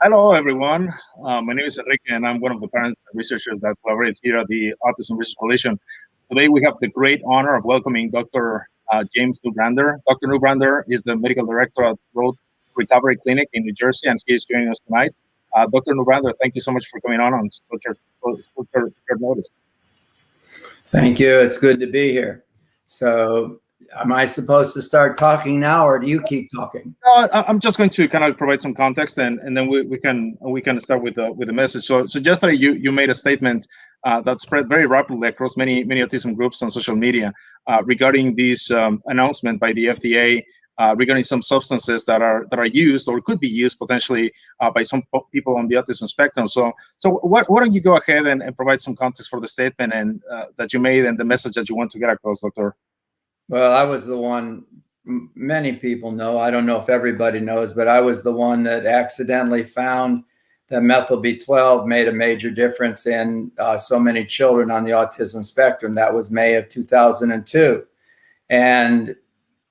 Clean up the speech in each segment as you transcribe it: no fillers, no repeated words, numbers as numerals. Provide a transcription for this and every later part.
Hello, everyone. My name is Enrique, and I'm one of the parents and researchers that collaborate here at the Autism Research Coalition. Today, we have the great honor of welcoming Dr. James Neubrander. Dr. Neubrander is the medical director at Road Recovery Clinic in New Jersey, and he is joining us tonight. Dr. Neubrander, thank you so much for coming on short notice. Thank you. It's good to be here. So, am I supposed to start talking now, or do you keep talking? I'm just going to kind of provide some context, and then we can start with the message. So yesterday you made a statement that spread very rapidly across many autism groups on social media regarding this announcement by the FDA regarding some substances that are used or could be used potentially by some people on the autism spectrum. So why don't you go ahead and provide some context for the statement and that you made and the message that you want to get across, Doctor? Well, I was the one, many people know, I don't know if everybody knows, but I was the one that accidentally found that methyl B12 made a major difference in so many children on the autism spectrum. That was May of 2002. And,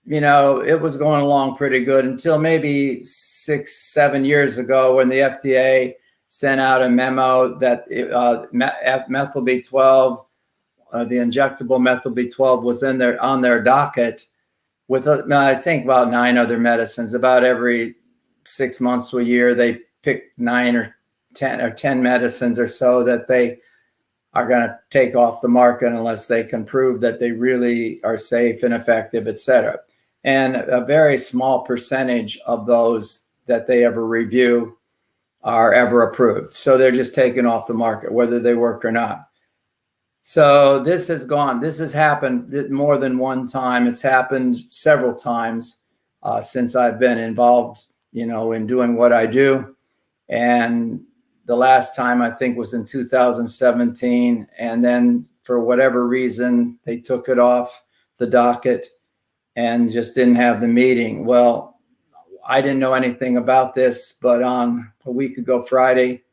you know, it was going along pretty good until maybe 6-7 years ago when the FDA sent out a memo that methyl B12, the injectable methyl B12 was on their docket with, I think, about 9 other medicines. About every 6 months to a year, they pick 9 or 10 medicines or so that they are going to take off the market unless they can prove that they really are safe and effective, et cetera. And a very small percentage of those that they ever review are ever approved. So they're just taken off the market, whether they work or not. So this has happened more than one time. It's happened several times since I've been involved, in doing what I do. And the last time I think was in 2017. And then for whatever reason, they took it off the docket and just didn't have the meeting. Well, I didn't know anything about this, but on a week ago Friday,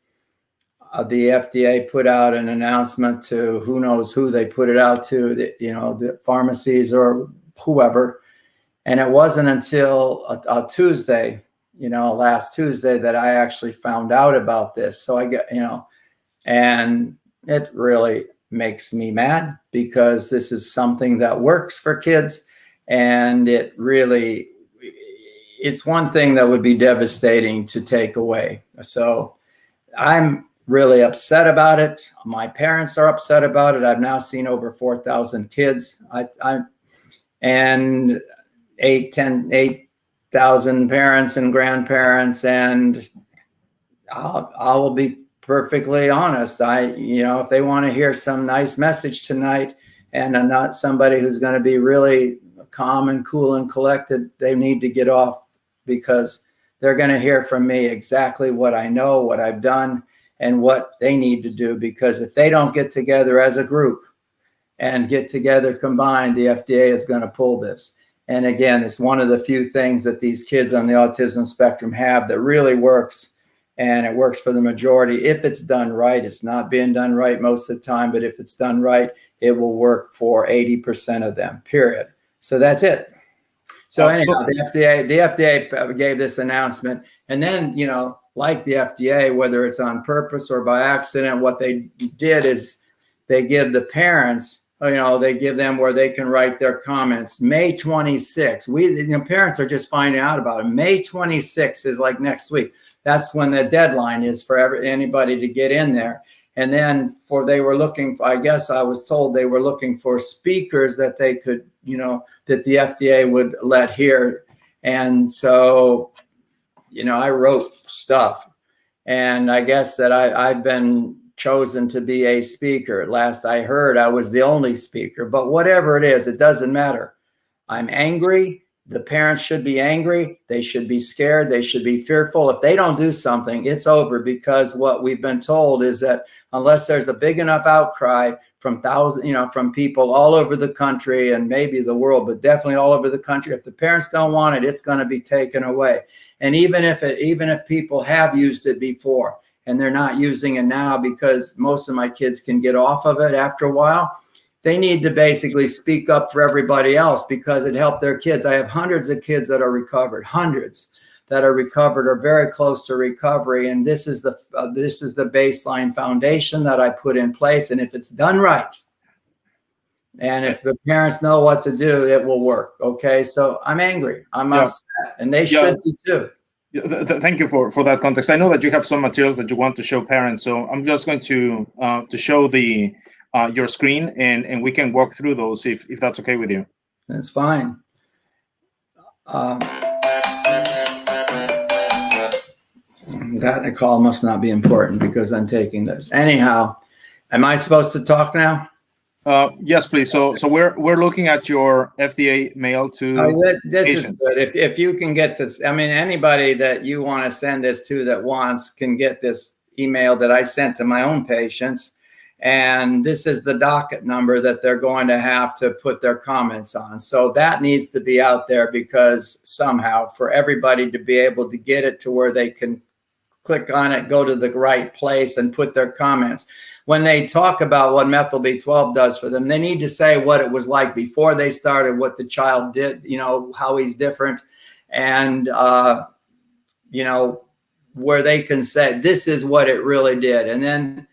the FDA put out an announcement to who knows who they put it out to, the pharmacies or whoever. And it wasn't until a Tuesday, last Tuesday, that I actually found out about this. So I get, and it really makes me mad because this is something that works for kids. And it's one thing that would be devastating to take away. So I'm really upset about it. My parents are upset about it. I've now seen over 4,000 kids. And 8,000 parents and grandparents. And I will be perfectly honest. If they want to hear some nice message tonight and I'm not somebody who's going to be really calm and cool and collected, they need to get off, because they're going to hear from me exactly what I know, what I've done, and what they need to do. Because if they don't get together as a group and get together combined, the FDA is going to pull this. And again, it's one of the few things that these kids on the autism spectrum have that really works. And it works for the majority if it's done right. It's not being done right most of the time, but if it's done right, it will work for 80% of them, period. So that's it. So anyhow, the FDA gave this announcement, and then, like the FDA, whether it's on purpose or by accident, what they did is they give the parents, they give them where they can write their comments. May 26th, parents are just finding out about it. May 26th is like next week. That's when the deadline is for anybody to get in there. And then they were looking for, I guess I was told they were looking for speakers that they could, that the FDA would let hear. And so, I wrote stuff, and I guess that I've been chosen to be a speaker. Last I heard, I was the only speaker, but whatever it is, it doesn't matter. I'm angry. The parents should be angry. They should be scared. They should be fearful. If they don't do something, it's over, because what we've been told is that unless there's a big enough outcry from from people all over the country and maybe the world, but definitely all over the country, if the parents don't want it, it's going to be taken away. And even if people have used it before and they're not using it now, because most of my kids can get off of it after a while, they need to basically speak up for everybody else, because it helped their kids. I have hundreds of kids that are recovered, hundreds. that are recovered or very close to recovery. And this is the baseline foundation that I put in place. And if it's done right, and if the parents know what to do, it will work. Okay. So I'm angry. I'm upset, and they should be too. Thank you for that context. I know that you have some materials that you want to show parents, so I'm just going to show your screen, and we can walk through those if that's okay with you. That's fine. That call must not be important because I'm taking this. Anyhow, am I supposed to talk now? Yes, please. So we're looking at your FDA mail to this patients. Is good. If you can get this, I mean, anybody that you want to send this to that wants can get this email that I sent to my own patients. And this is the docket number that they're going to have to put their comments on. So that needs to be out there, because somehow for everybody to be able to get it to where they can click on it, go to the right place and put their comments. When they talk about what methyl B12 does for them, they need to say what it was like before they started, what the child did, you know, how he's different, and, you know, where they can say, this is what it really did. And then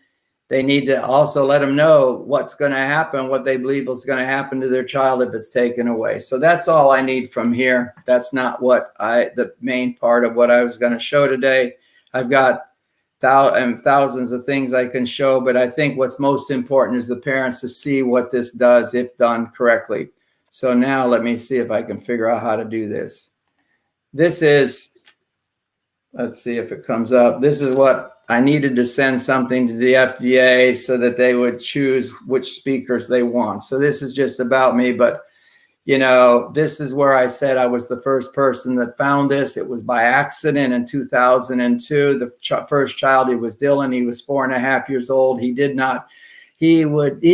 they need to also let them know what's going to happen, what they believe is going to happen to their child if it's taken away. So that's all I need from here. That's not what the main part of what I was going to show today. I've got thousands of things I can show, but I think what's most important is the parents to see what this does if done correctly. So now let me see if I can figure out how to do this. This is, let's see if it comes up. This is what I needed to send something to the FDA so that they would choose which speakers they want. So this is just about me, but you know, this is where I said I was the first person that found this. It was by accident in 2002. The first child, it was Dylan. He was 4.5 years old. He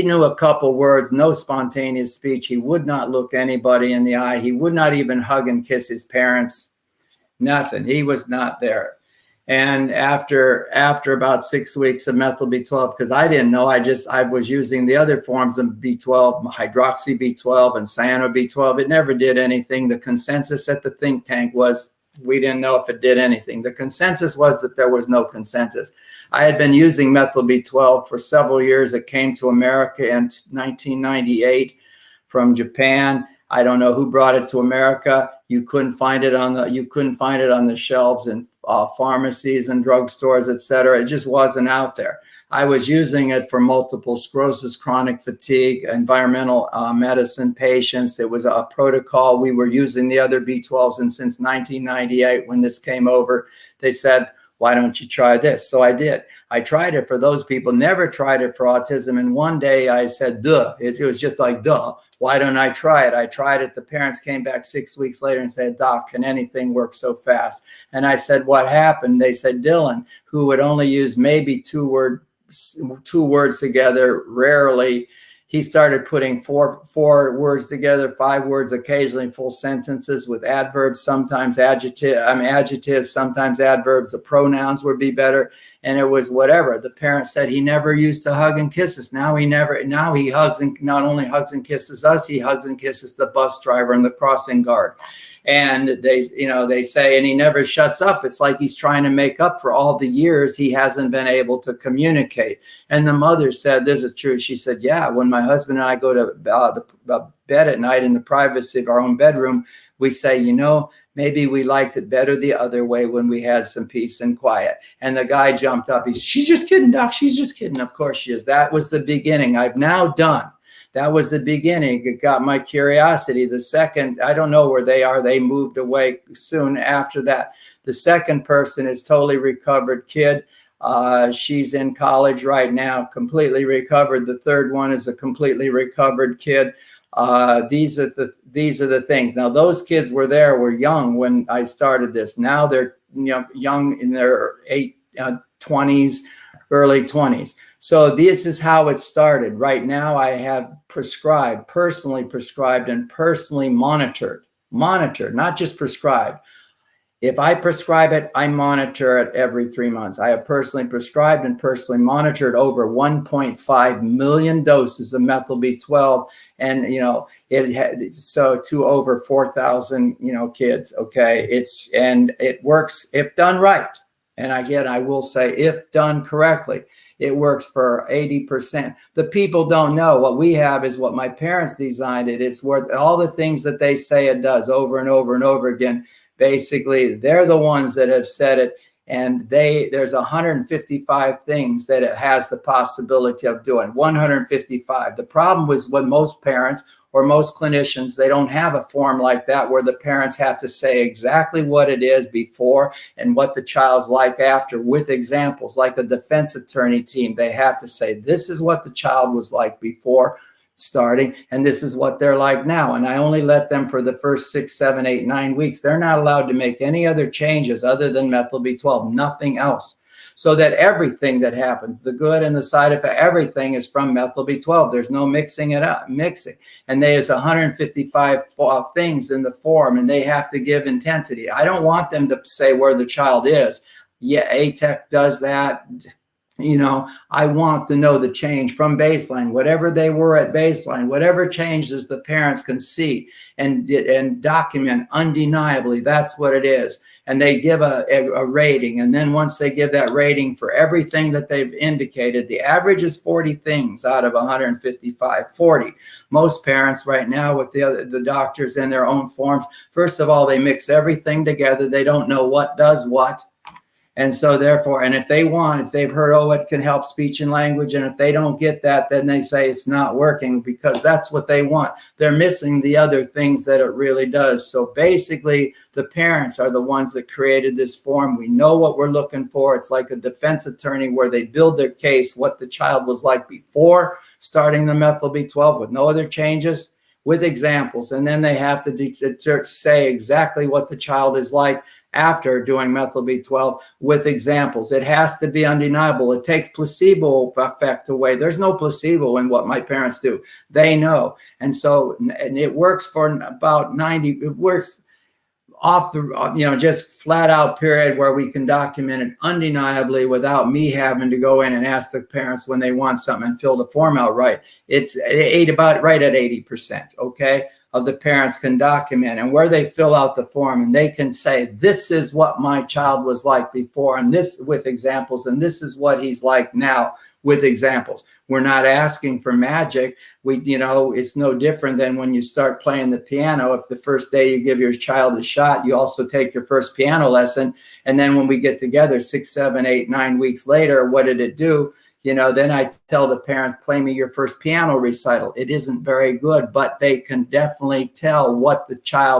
knew a couple words, no spontaneous speech. He would not look anybody in the eye. He would not even hug and kiss his parents. Nothing. He was not there. And after about 6 weeks of methyl B12, because I didn't know, I was using the other forms of B12, hydroxy B12 and cyano B12. It never did anything. The consensus at the think tank was we didn't know if it did anything. The consensus was that there was no consensus. I had been using methyl B12 for several years. It came to America in 1998 from Japan. I don't know who brought it to America. You couldn't find it on the shelves in pharmacies and drugstores, etc. It just wasn't out there. I was using it for multiple sclerosis, chronic fatigue, environmental medicine patients. It was a protocol. We were using the other B12s, and since 1998, when this came over, they said, why don't you try this? So I did. I tried it for those people, never tried it for autism. And one day I said, duh, it was just like, duh, why don't I try it? I tried it. The parents came back 6 weeks later and said, Doc, can anything work so fast? And I said, what happened? They said, Dylan, who would only use maybe two words together, rarely, he started putting four words together, 5 words, occasionally full sentences with adverbs, sometimes adjectives, sometimes adverbs. The pronouns would be better, and it was whatever. The parents said he never used to hug and kiss us. Now he hugs, and not only hugs and kisses us, he hugs and kisses the bus driver and the crossing guard. And they say, and he never shuts up. It's like he's trying to make up for all the years he hasn't been able to communicate. And the mother said, this is true. She said, yeah, when my husband and I go to the bed at night in the privacy of our own bedroom, we say, you know, maybe we liked it better the other way when we had some peace and quiet. And the guy jumped up. She's just kidding, Doc. She's just kidding. Of course she is. That was the beginning. I've now done. That was the beginning. It got my curiosity. The second, I don't know where they are. They moved away soon after that. The second person is totally recovered kid. She's in college right now, completely recovered. The third one is a completely recovered kid. These are the things. Now, those kids were young when I started this. Now they're young in their 20s, early 20s. So this is how it started. Right now, I have personally prescribed and personally monitored, not just prescribed, If I prescribe it, I monitor it every 3 months. I have personally prescribed and personally monitored over 1.5 million doses of methyl B12, and it had so to over 4,000 kids. Okay, it works if done right. And again, I will say, if done correctly, it works for 80%. The people don't know. What we have is what my parents designed it. It's worth all the things that they say it does over and over and over again. Basically, they're the ones that have said it, and there's 155 things that it has the possibility of doing. 155. The problem was with most parents or most clinicians, they don't have a form like that where the parents have to say exactly what it is before and what the child's like after, with examples. Like a defense attorney team, they have to say, this is what the child was like before starting, and this is what they're like now. And I only let them for the first 6, 7, 8, 9 weeks. They're not allowed to make any other changes other than methyl B12, nothing else. So that everything that happens, the good and the side effect, everything is from methyl B12. There's no mixing it up, And there's 155 things in the form, and they have to give intensity. I don't want them to say where the child is. Yeah, ATEC does that. I want to know the change from baseline, whatever they were at baseline, whatever changes the parents can see and document undeniably. That's what it is. And they give a rating. And then once they give that rating for everything that they've indicated, the average is 40 things out of 155, 40. Most parents right now with the doctors in their own forms, first of all, they mix everything together. They don't know what does what. And so therefore, and if they've heard, oh, it can help speech and language, and if they don't get that, then they say it's not working, because that's what they want. They're missing the other things that it really does. So basically, the parents are the ones that created this form. We know what we're looking for. It's like a defense attorney where they build their case, what the child was like before starting the methyl B12 with no other changes, with examples. And then they have to say exactly what the child is like after doing methyl B12 with examples. It has to be undeniable. It takes placebo effect away. There's no placebo in what my parents do. They know. And so, and it works for about 90, it works off the, just flat out period where we can document it undeniably without me having to go in and ask the parents when they want something and fill the form out right. It's about right at 80%, okay, of the parents can document, and where they fill out the form and they can say, this is what my child was like before, and this with examples, and this is what he's like now with examples. We're not asking for magic. It's no different than when you start playing the piano. If the first day you give your child a shot, you also take your first piano lesson. And then when we get together 6, 7, 8, 9 weeks later, what did it do? Then I tell the parents, play me your first piano recital. It isn't very good, but they can definitely tell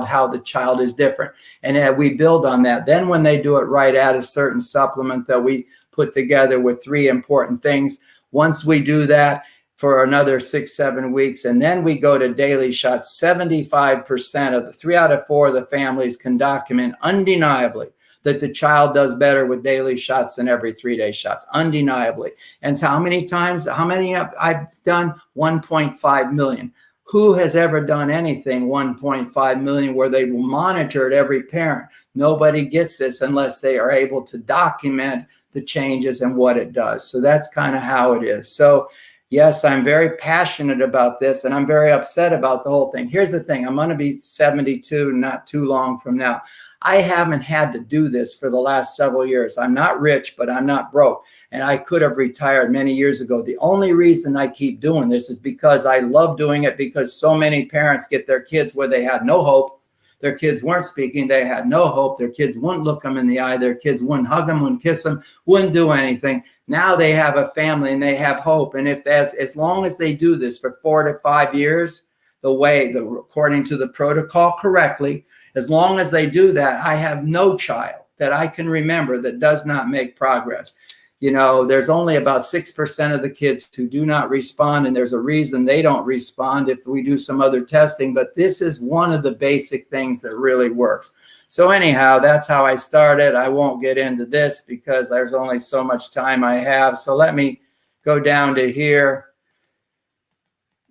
how the child is different. And we build on that. Then when they do it right, add a certain supplement that we put together with 3 important things. Once we do that for another 6, 7 weeks, and then we go to daily shots, 75% of the 3 out of 4 of the families can document undeniably that the child does better with daily shots than every 3-day shots, undeniably. And so how many I've done? 1.5 million. Who has ever done anything 1.5 million where they've monitored every parent? Nobody gets this unless they are able to document the changes and what it does. So that's kind of how it is. So yes, I'm very passionate about this, and I'm very upset about the whole thing. Here's the thing. I'm going to be 72 not too long from now. I haven't had to do this for the last several years. I'm not rich, but I'm not broke. And I could have retired many years ago. The only reason I keep doing this is because I love doing it, because so many parents get their kids where they had no hope. Their kids weren't speaking. They had no hope. Their kids wouldn't look them in the eye. Their kids wouldn't hug them, wouldn't kiss them, wouldn't do anything. Now they have a family and they have hope. And if as long as they do this for 4 to 5 years, according to the protocol correctly, as long as they do that, I have no child that I can remember that does not make progress. There's only about 6% of the kids who do not respond, and there's a reason they don't respond if we do some other testing. But this is one of the basic things that really works. So anyhow, that's how I started. I won't get into this because there's only so much time I have. So let me go down to here.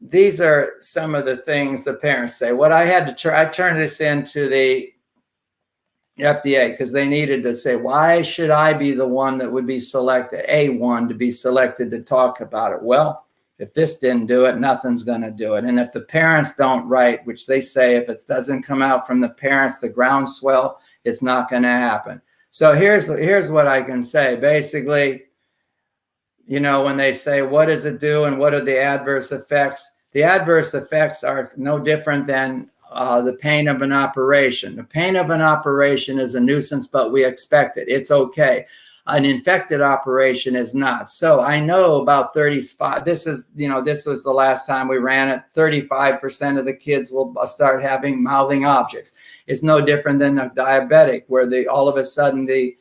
These are some of the things the parents say. What I had to try, I turned this into FDA, because they needed to say, why should I be the one that would be selected, A1 to be selected to talk about it? Well, if this didn't do it, nothing's going to do it. And if the parents don't write, which they say if it doesn't come out from the parents, the groundswell, it's not going to happen. So here's what I can say. Basically, you know, when they say, what does it do and what are the adverse effects? The adverse effects are no different than the pain of an operation. The pain of an operation is a nuisance, but we expect it. It's okay. An infected operation is not. So I know about 35, this is, you know, this was the last time we ran it, 35% of the kids will start having mouthing objects. It's no different than a diabetic where all of a sudden the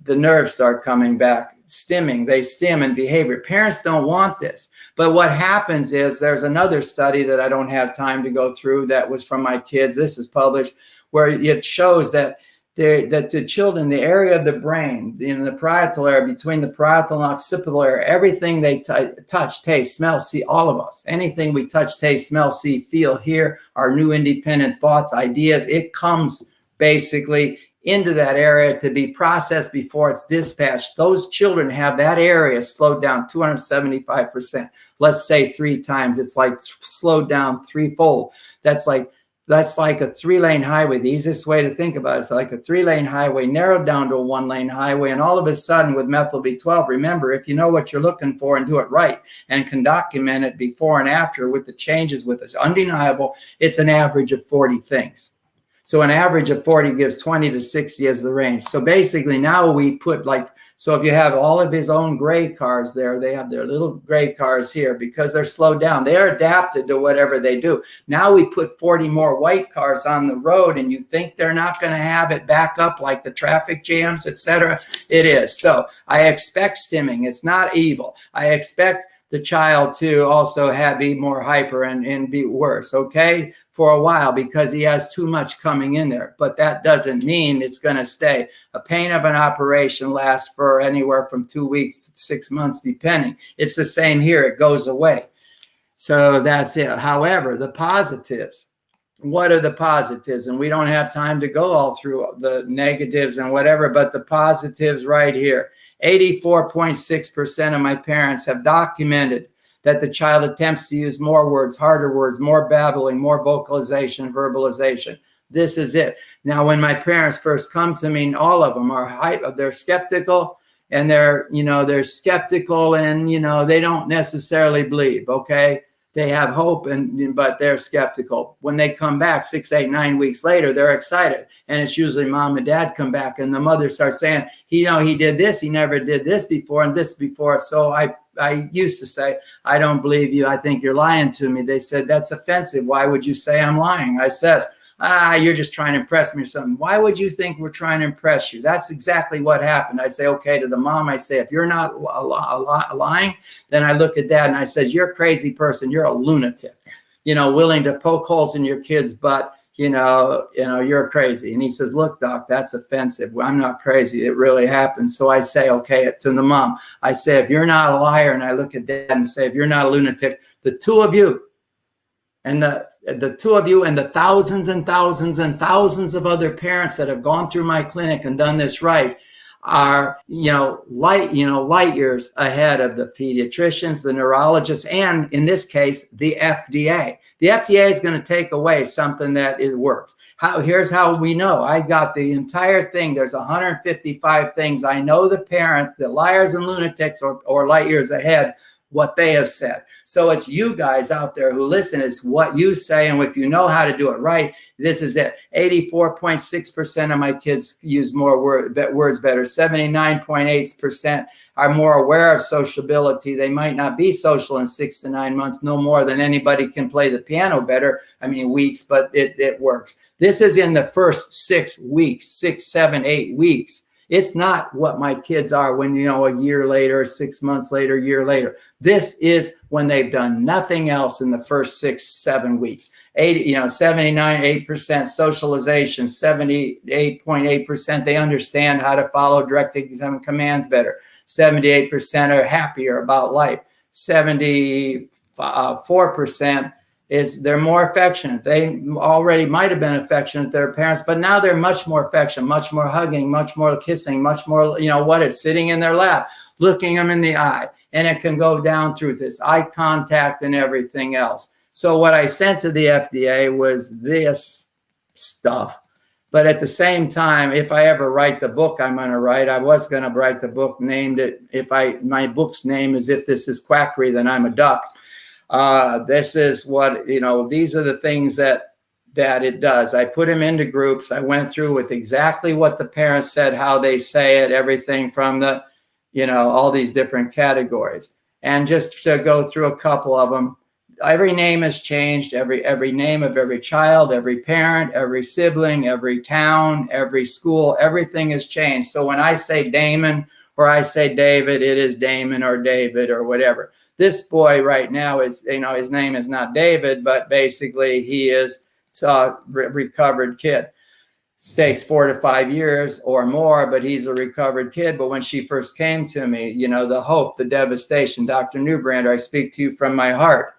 nerves start coming back, stimming, they stim in behavior. Parents don't want this. But what happens is there's another study that I don't have time to go through that was from my kids. This is published where it shows that to children, the area of the brain, in the parietal area, between the parietal and occipital area, everything they touch, taste, smell, see, all of us, anything we touch, taste, smell, see, feel, hear, our new independent thoughts, ideas, it comes basically into that area to be processed before it's dispatched. Those children have that area slowed down 275%. Let's say 3 times. It's like slowed down threefold. That's like a 3-lane highway. The easiest way to think about it is like a 3-lane highway narrowed down to a 1-lane highway. And all of a sudden with methyl B12, remember, if you know what you're looking for and do it right and can document it before and after with the changes, with it's undeniable, it's an average of 40 things. So an average of 40 gives 20 to 60 as the range. So basically now we put so if you have all of his own gray cars there, they have their little gray cars here because they're slowed down. They're adapted to whatever they do. Now we put 40 more white cars on the road and you think they're not going to have it back up like the traffic jams, etc. It is. So I expect stimming. It's not evil. I expect the child to also be more hyper and be worse, okay, for a while because he has too much coming in there. But that doesn't mean it's going to stay. A pain of an operation lasts for anywhere from 2 weeks to 6 months, depending. It's the same here. It goes away. So that's it. However, the positives. What are the positives? And we don't have time to go all through the negatives and whatever, but the positives right here. 84.6% of my parents have documented that the child attempts to use more words, harder words, more babbling, more vocalization, verbalization. This is it. Now, when my parents first come to me, all of them are they're skeptical and they're skeptical and, they don't necessarily believe, okay? They have hope, but they're skeptical. When they come back 6, 8, 9 weeks later, they're excited. And it's usually mom and dad come back and the mother starts saying, he did this, he never did this before and this before. So I used to say, I don't believe you. I think you're lying to me. They said, that's offensive. Why would you say I'm lying? I says, you're just trying to impress me or something. Why would you think we're trying to impress you? That's exactly what happened. I say, okay, to the mom, I say, if you're not lying, then I look at dad and I says, you're a crazy person. You're a lunatic, willing to poke holes in your kid's butt. You're crazy. And he says, look, doc, that's offensive. Well, I'm not crazy. It really happened. So I say, okay, to the mom, I say, if you're not a liar, and I look at dad and say, if you're not a lunatic, the two of you, and the two of you and the thousands and thousands and thousands of other parents that have gone through my clinic and done this right are, light years ahead of the pediatricians, the neurologists, and in this case, the FDA. The FDA is going to take away something that works. Here's how we know. I got the entire thing. There's 155 things. I know the parents, the liars and lunatics or light years ahead, what they have said. So it's you guys out there who listen. It's what you say. And if you know how to do it right, this is it. 84.6% of my kids use more words better. 79.8% are more aware of sociability. They might not be social in 6 to 9 months, no more than anybody can play the piano better. Weeks, but it works. This is in the first 6 weeks, 6, 7, 8 weeks. It's not what my kids are when, a year later, 6 months later, a year later. This is when they've done nothing else in the first 6, 7 weeks. 79.8% socialization, 78.8%. They understand how to follow directed commands better. 78% are happier about life. 74% is they're more affectionate. They already might have been affectionate to their parents, but now they're much more affectionate, much more hugging, much more kissing, much more, what is sitting in their lap, looking them in the eye. And it can go down through this eye contact and everything else. So what I sent to the FDA was this stuff. But at the same time, if I ever write the book I'm going to write, I was going to write the book named it, my book's name is If This Is Quackery, Then I'm a Duck. This is what, these are the things that it does. I put them into groups. I went through with exactly what the parents said, how they say it, everything from the, all these different categories. And just to go through a couple of them, every name has changed, every name of every child, every parent, every sibling, every town, every school, everything has changed. So when I say Damon or I say David, it is Damon or David or whatever. This boy right now is, his name is not David, but basically he is a recovered kid. Takes 4 to 5 years or more, but he's a recovered kid. But when she first came to me, the hope, the devastation, Dr. Neubrander, I speak to you from my heart.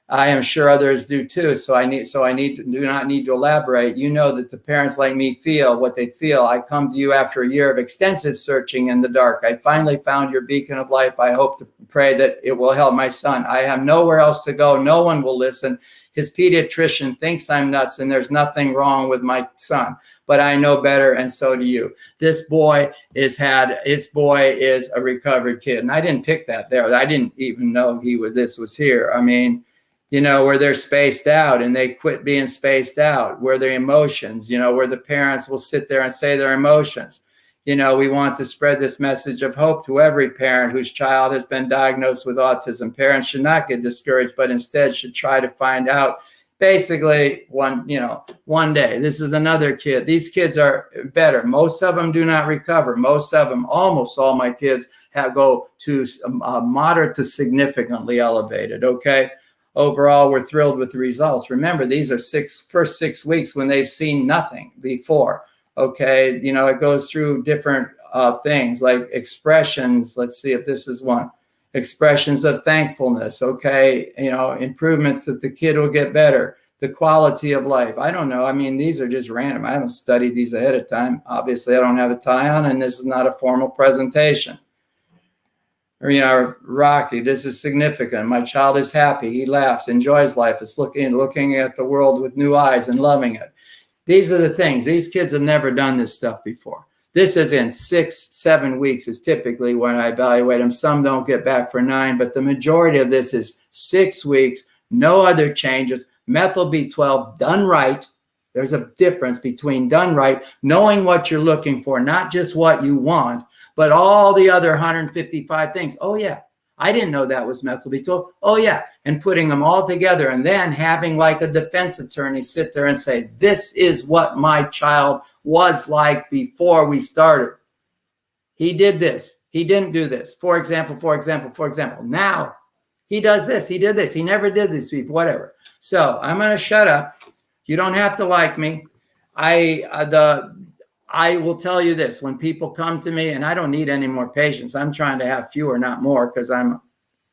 I am sure others do too. Do not need to elaborate. You know that the parents like me feel what they feel. I come to you after a year of extensive searching in the dark. I finally found your beacon of light. I hope to pray that it will help my son. I have nowhere else to go. No one will listen. His pediatrician thinks I'm nuts and there's nothing wrong with my son, but I know better, and so do you. This boy is a recovered kid. And I didn't pick that there. I didn't even know this was here. I mean, where they're spaced out and they quit being spaced out, where their emotions, where the parents will sit there and say their emotions. We want to spread this message of hope to every parent whose child has been diagnosed with autism. Parents should not get discouraged, but instead should try to find out basically one day. This is another kid. These kids are better. Most of them do not recover. Most of them, almost all my kids go to moderate to significantly elevated. Okay. Overall, we're thrilled with the results. Remember, these are first 6 weeks when they've seen nothing before. Okay, it goes through different things like expressions. Let's see if this is one. Expressions of thankfulness. Okay, improvements that the kid will get better. The quality of life. I don't know. I mean, these are just random. I haven't studied these ahead of time. Obviously, I don't have a tie on, and this is not a formal presentation. Rocky, this is significant. My child is happy. He laughs, enjoys life. It's looking at the world with new eyes and loving it. These are the things. These kids have never done this stuff before. This is in 6-7 weeks is typically when I evaluate them. Some don't get back for 9, but the majority of this is 6 weeks, no other changes. Methyl B12 done right. There's a difference between done right, knowing what you're looking for, not just what you want, but all the other 155 things. Oh, yeah, I didn't know that was methyl B12. Oh, yeah, and putting them all together and then having like a defense attorney sit there and say, this is what my child was like before we started. He did this. He didn't do this. For example. Now he does this. He did this. He never did this before, whatever. So I'm going to shut up. You don't have to like me. I will tell you this, when people come to me, and I don't need any more patients, I'm trying to have fewer, not more, because I'm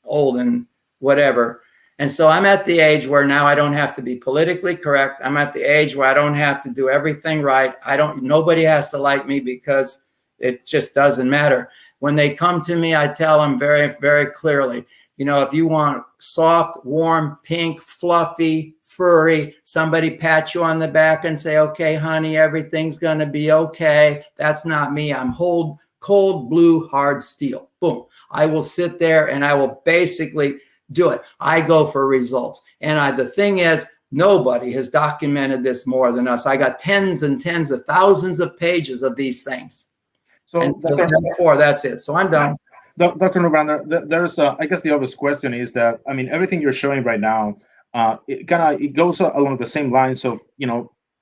old and whatever. And so I'm at the age where now I don't have to be politically correct. I'm at the age where I don't have to do everything right. Nobody has to like me because it just doesn't matter. When they come to me, I tell them very, very clearly, if you want soft, warm, pink, fluffy, furry, somebody pat you on the back and say, okay, honey, everything's going to be okay. That's not me. I'm cold, blue, hard steel. Boom. I will sit there and I will basically do it. I go for results. And the thing is, nobody has documented this more than us. I got tens and tens of thousands of pages of these things. So therefore, that's it. So I'm done. Dr. Neubrander, there's I guess the obvious question is that, everything you're showing right now, it goes along the same lines of,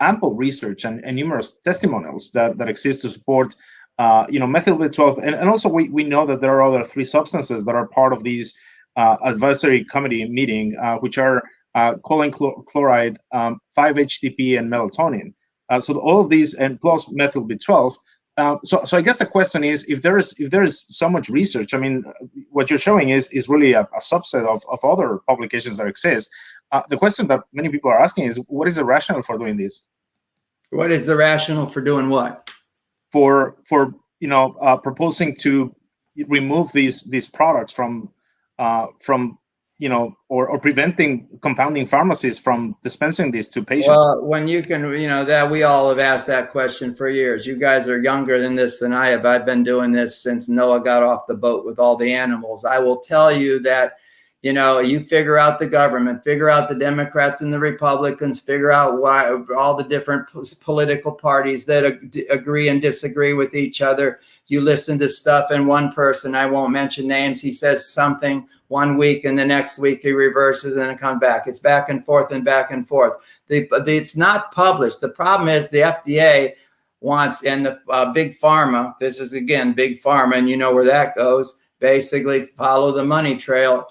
ample research and numerous testimonials that exist to support, methyl B12. And also we know that there are other 3 substances that are part of these advisory committee meeting, which are choline, chloride, 5-HTP, and melatonin. So all of these, and plus methyl B12. So I guess the question is, if there is so much research, what you're showing is really a subset of other publications that exist. The question that many people are asking is, what is the rationale for doing this? What is the rationale for doing what? For proposing to remove these products from or preventing compounding pharmacies from dispensing these to patients. Well, when you can, that we all have asked that question for years. You guys are younger than this than I have. I've been doing this since Noah got off the boat with all the animals. I will tell you that, you figure out the government, figure out the Democrats and the Republicans, figure out why all the different political parties that agree and disagree with each other. You listen to stuff, and one person, I won't mention names, he says something one week and the next week he reverses and it comes back. It's back and forth and back and forth. It's not published. The problem is the FDA wants, and the big pharma, this is again, big pharma, and you know where that goes, basically follow the money trail.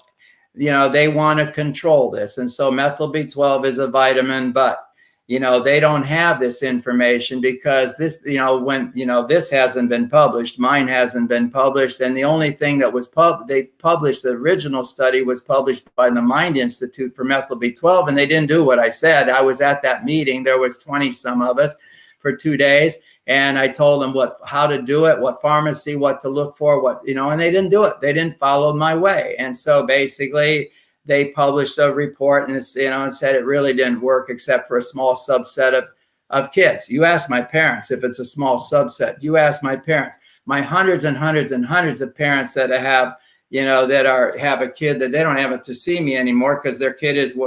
They want to control this. And so methyl B12 is a vitamin, but, they don't have this information because this, this hasn't been published. Mine hasn't been published. And the only thing that was they published, the original study was published by the Mind Institute for methyl B12. And they didn't do what I said. I was at that meeting. There was 20 some of us for 2 days. And I told them how to do it, what pharmacy, what to look for, and they didn't do it. They didn't follow my way. And so basically they published a report and, and said it really didn't work except for a small subset of kids. You ask my parents if it's a small subset. You ask my parents, my hundreds and hundreds and hundreds of parents that have, have a kid that they don't have it to see me anymore because their kid is,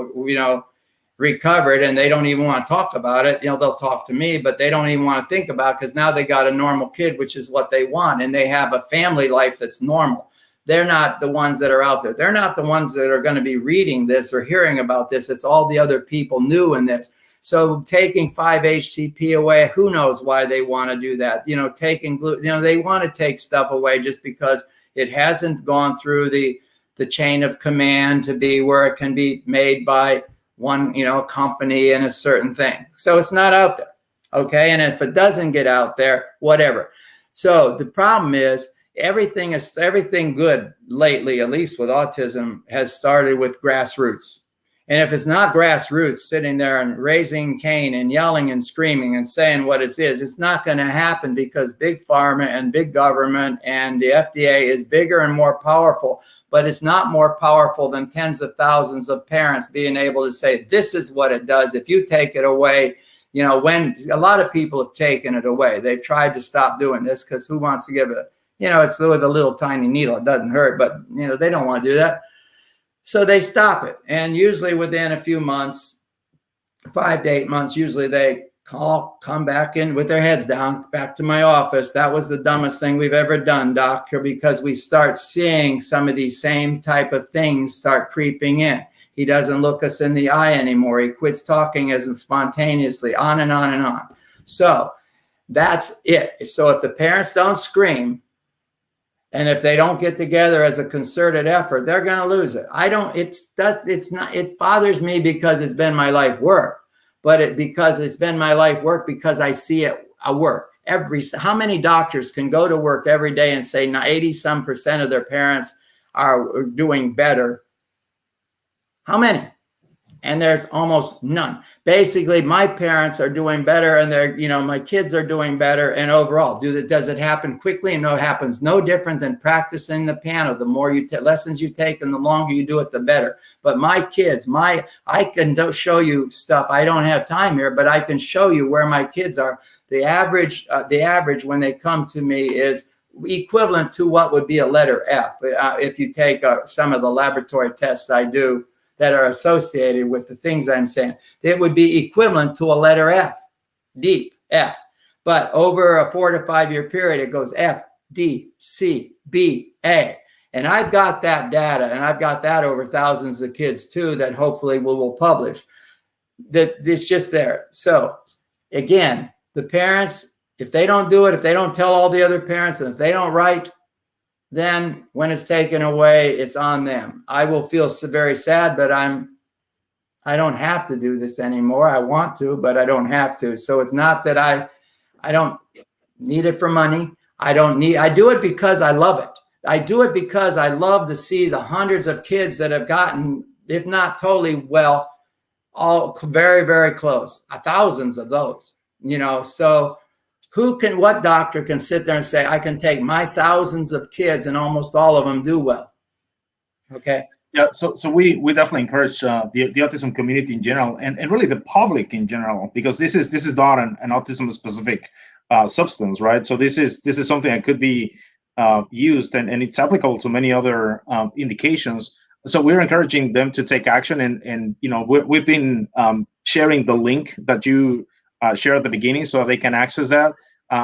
recovered and they don't even want to talk about it. They'll talk to me, but they don't even want to think about it because now they got a normal kid, which is what they want. And they have a family life that's normal. They're not the ones that are out there. They're not the ones that are going to be reading this or hearing about this. It's all the other people new in this. So taking 5-HTP away, who knows why they want to do that? Taking gluten, they want to take stuff away just because it hasn't gone through the chain of command to be where it can be made by one, company and a certain thing. So it's not out there. Okay. And if it doesn't get out there, whatever. So the problem is everything good lately, at least with autism, has started with grassroots. And if it's not grassroots sitting there and raising Cain and yelling and screaming and saying what it is, it's not going to happen because big pharma and big government and the FDA is bigger and more powerful, but it's not more powerful than tens of thousands of parents being able to say, this is what it does. If you take it away, when a lot of people have taken it away, they've tried to stop doing this because who wants to give it, it's with a little tiny needle. It doesn't hurt, but, they don't want to do that. So they stop it. And usually within a few months, 5 to 8 months, usually they come back in with their heads down, back to my office. That was the dumbest thing we've ever done, doctor, because we start seeing some of these same type of things start creeping in. He doesn't look us in the eye anymore. He quits talking as spontaneously, on and on and on. So that's it. So if the parents don't scream, and if they don't get together as a concerted effort, they're going to lose it. It bothers me because it's been my life work, but because it's been my life work because I see it work. How many doctors can go to work every day and say 80% of their parents are doing better? How many? And there's almost none. Basically, my parents are doing better and my kids are doing better. And overall, does it happen quickly? No, it happens no different than practicing the piano. The more lessons you take and the longer you do it, the better. But my kids, I can show you stuff. I don't have time here, but I can show you where my kids are. The average when they come to me is equivalent to what would be a letter F. If you take some of the laboratory tests I do, that are associated with the things I'm saying, it would be equivalent to a letter F, deep F. But over a 4 to 5 year period, it goes F, D, C, B, A. And I've got that data, and I've got that over thousands of kids too that hopefully we will publish. It's just there. So again, the parents, if they don't do it, if they don't tell all the other parents, and if they don't write, then when it's taken away, it's on them. I will feel very sad, but I don't have to do this anymore. I want to, but I don't have to. So it's not that I don't need it for money. I do it because I love it. I do it because I love to see the hundreds of kids that have gotten, if not totally well, all very, very close, thousands of those, so what doctor can sit there and say, I can take my thousands of kids and almost all of them do well? Okay. Yeah, so we definitely encourage the autism community in general, and really the public in general, because this is not an autism specific substance, right? So this is something that could be used, and it's applicable to many other indications. So we're encouraging them to take action, and we've been sharing the link that you share at the beginning, so they can access that,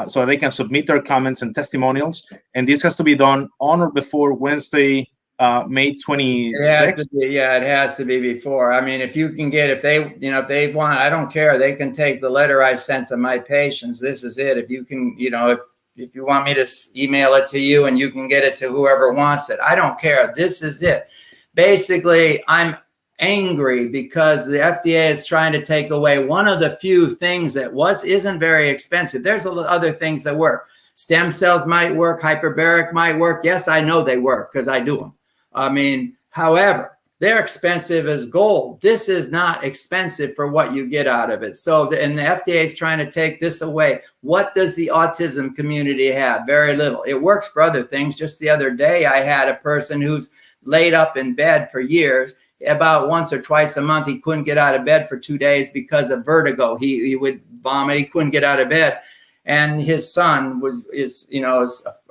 so they can submit their comments and testimonials, and this has to be done on or before Wednesday, May 26th. It has to be before. I mean, if they want, I don't care. They can take the letter I sent to my patients. This is it. If you can, if you want me to email it to you and you can get it to whoever wants it, I don't care. This is it. Basically, I'm angry because the FDA is trying to take away one of the few things that isn't very expensive. There's other things that work. Stem cells might work. Hyperbaric might work. Yes, I know they work because I do them. I mean, however, they're expensive as gold. This is not expensive for what you get out of it. So, and the FDA is trying to take this away. What does the autism community have? Very little. It works for other things. Just the other day, I had a person who's laid up in bed for years. About once or twice a month, he couldn't get out of bed for 2 days because of vertigo. He would vomit. He couldn't get out of bed. And his son is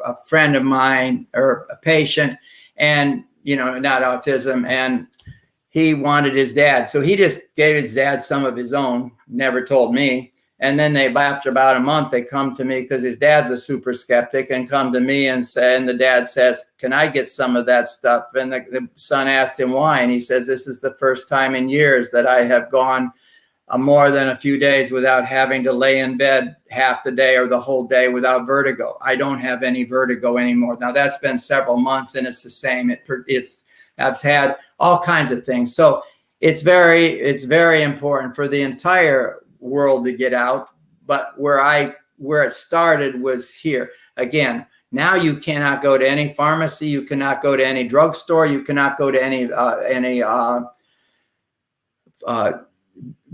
a friend of mine, or a patient, and not autism, and he wanted his dad. So he just gave his dad some of his own, never told me. And then after about a month, they come to me because his dad's a super skeptic, and come to me and the dad says, can I get some of that stuff? And the son asked him why. And he says, this is the first time in years that I have gone more than a few days without having to lay in bed half the day or the whole day without vertigo. I don't have any vertigo anymore. Now that's been several months, and it's the same. I've had all kinds of things. So it's very important for the entire world to get out. But where it started was here. Again, now you cannot go to any pharmacy. You cannot go to any drugstore. You cannot go to any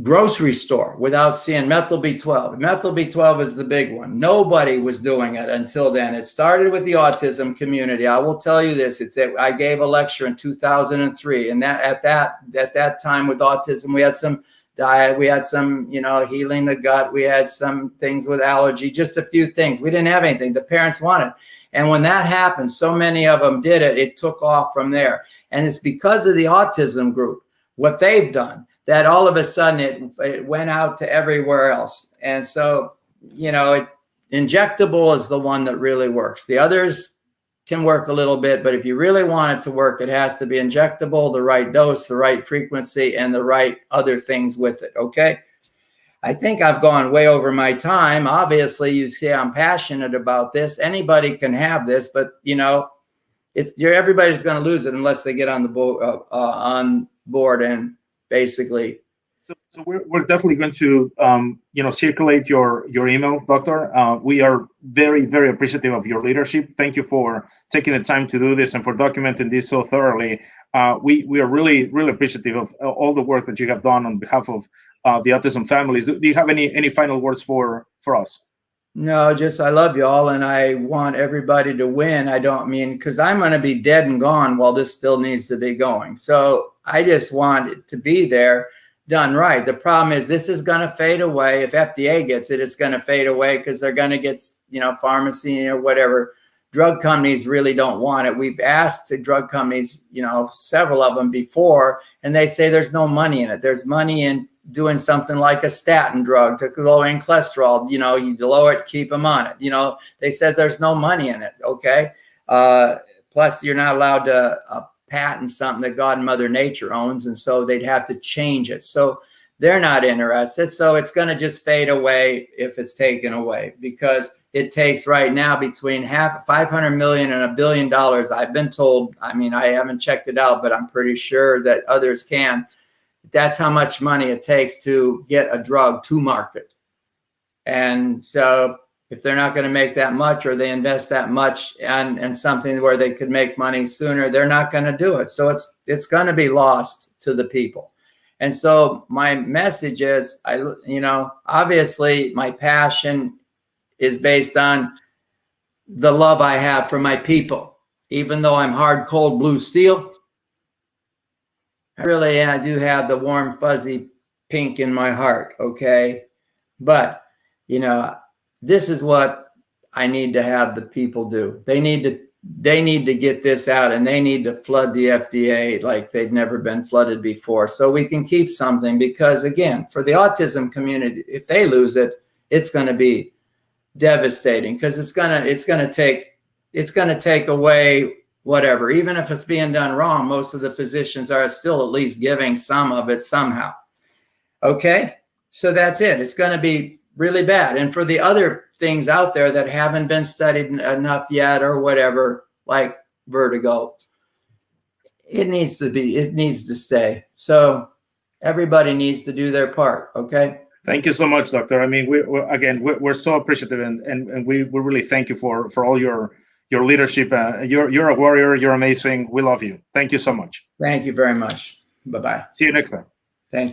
grocery store without seeing methyl B12. Methyl B12 is the big one. Nobody was doing it until then. It started with the autism community. I will tell you this. I gave a lecture in 2003, and at that time with autism, we had some diet, we had some, healing the gut, we had some things with allergy, just a few things. We didn't have anything the parents wanted. And when that happened, so many of them did it. It took off from there. And it's because of the autism group, what they've done, that all of a sudden it went out to everywhere else. And so, injectable is the one that really works. The others can work a little bit, but if you really want it to work, it has to be injectable, the right dose, the right frequency, and the right other things with it. Okay. I think I've gone way over my time. Obviously, you see I'm passionate about this. Anybody can have this, but everybody's going to lose it unless they get on the board and basically. So we're definitely going to circulate your email, Doctor. We are very, very appreciative of your leadership. Thank you for taking the time to do this and for documenting this so thoroughly. We are really, really appreciative of all the work that you have done on behalf of the autism families. Do you have any final words for us? No, just I love you all, and I want everybody to win. I don't mean, because I'm going to be dead and gone while this still needs to be going. So I just want it to be there, done right. The problem is this is going to fade away. If FDA gets it, it's going to fade away because they're going to get, pharmacy or whatever. Drug companies really don't want it. We've asked the drug companies, several of them before, and they say there's no money in it. There's money in doing something like a statin drug to lowering cholesterol. You lower it, keep them on it. They said there's no money in it. Okay. Plus, you're not allowed to patent something that God and Mother Nature owns, and so they'd have to change it. So they're not interested. So it's going to just fade away if it's taken away, because it takes right now between $500 million and $1 billion. I've been told. I mean, I haven't checked it out, but I'm pretty sure that others can. That's how much money it takes to get a drug to market. And so if they're not going to make that much, or they invest that much and something where they could make money sooner, they're not going to do it. So it's going to be lost to the people. And so my message is, obviously my passion is based on the love I have for my people. Even though I'm hard, cold, blue steel, I do have the warm, fuzzy pink in my heart, okay? But, this is what I need to have the people do. They need to get this out, and they need to flood the FDA like they've never been flooded before, so we can keep something. Because again, for the autism community, if they lose it, it's going to be devastating, because it's going to take away whatever. Even if it's being done wrong, most of the physicians are still at least giving some of it somehow. Okay, so that's it. It's going to be really bad. And for the other things out there that haven't been studied enough yet or whatever, like vertigo, it needs to stay. So everybody needs to do their part. Okay. Thank you so much, Doctor. I mean, we're so appreciative, and we really thank you for all your leadership. You're a warrior. You're amazing. We love you. Thank you so much. Thank you very much. Bye-bye. See you next time. Thank you.